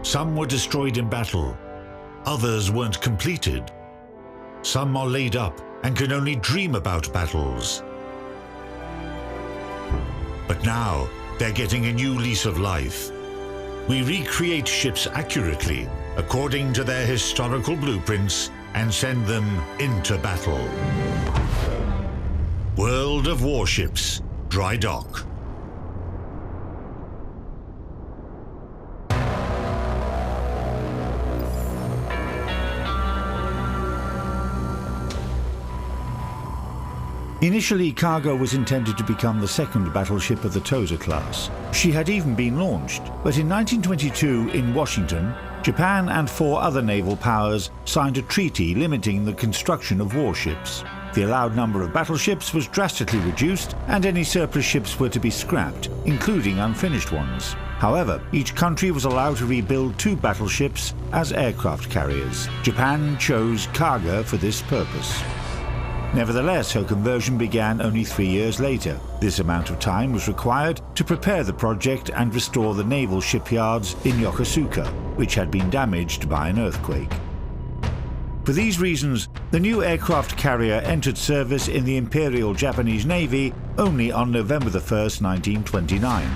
Some were destroyed in battle, others weren't completed. Some are laid up and can only dream about battles. But now, they're getting a new lease of life. We recreate ships accurately, according to their historical blueprints, and send them into battle. World of Warships, Dry Dock. Initially, Kaga was intended to become the second battleship of the Tosa class. She had even been launched, but in 1922 in Washington, Japan and 4 other naval powers signed a treaty limiting the construction of warships. The allowed number of battleships was drastically reduced, and any surplus ships were to be scrapped, including unfinished ones. However, each country was allowed to rebuild 2 battleships as aircraft carriers. Japan chose Kaga for this purpose. Nevertheless, her conversion began only 3 years later. This amount of time was required to prepare the project and restore the naval shipyards in Yokosuka, which had been damaged by an earthquake. For these reasons, the new aircraft carrier entered service in the Imperial Japanese Navy only on November 1, 1929.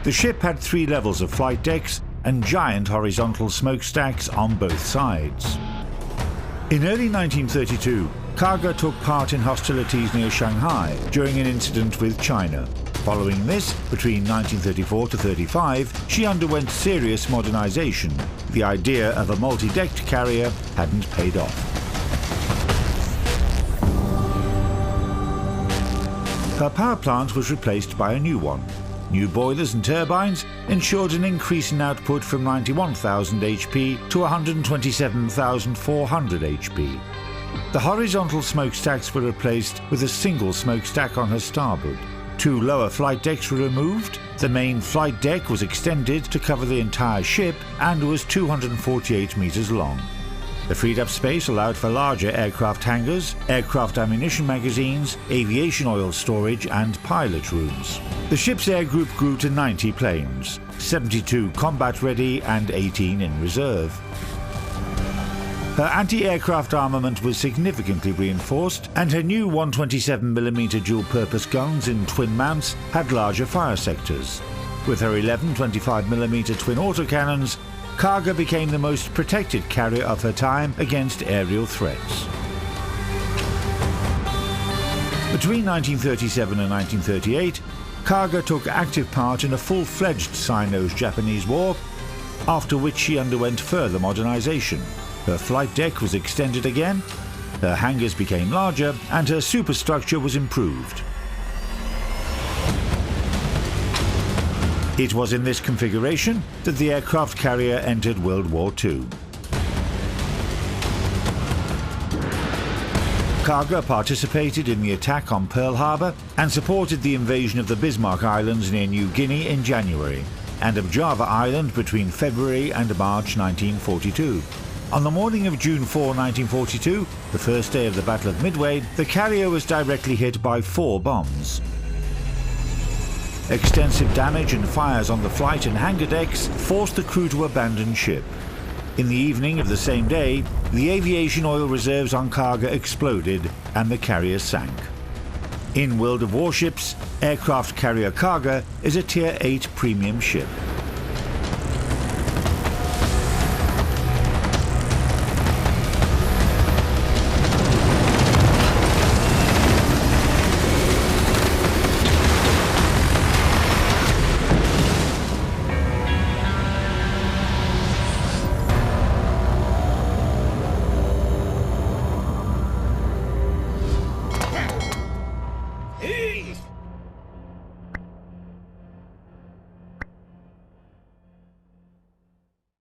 The ship had 3 levels of flight decks and giant horizontal smokestacks on both sides. In early 1932, Kaga took part in hostilities near Shanghai during an incident with China. Following this, between 1934 to 35, she underwent serious modernization. The idea of a multi-decked carrier hadn't paid off. Her power plant was replaced by a new one. New boilers and turbines ensured an increase in output from 91,000 HP to 127,400 HP. The horizontal smokestacks were replaced with a single smokestack on her starboard. 2 lower flight decks were removed. The main flight deck was extended to cover the entire ship and was 248 meters long. The freed-up space allowed for larger aircraft hangars, aircraft ammunition magazines, aviation oil storage and pilot rooms. The ship's air group grew to 90 planes, 72 combat-ready and 18 in reserve. Her anti-aircraft armament was significantly reinforced, and her new 127mm dual-purpose guns in twin mounts had larger fire sectors. With her 11 25mm twin autocannons, Kaga became the most protected carrier of her time against aerial threats. Between 1937 and 1938, Kaga took active part in a full-fledged Sino-Japanese war, after which she underwent further modernization. Her flight deck was extended again, her hangars became larger, and her superstructure was improved. It was in this configuration that the aircraft carrier entered World War II. Kaga participated in the attack on Pearl Harbor and supported the invasion of the Bismarck Islands near New Guinea in January, and of Java Island between February and March 1942. On the morning of June 4, 1942, the first day of the Battle of Midway, the carrier was directly hit by 4 bombs. Extensive damage and fires on the flight and hangar decks forced the crew to abandon ship. In the evening of the same day, the aviation oil reserves on Kaga exploded and the carrier sank. In World of Warships, aircraft carrier Kaga is a Tier 8 premium ship.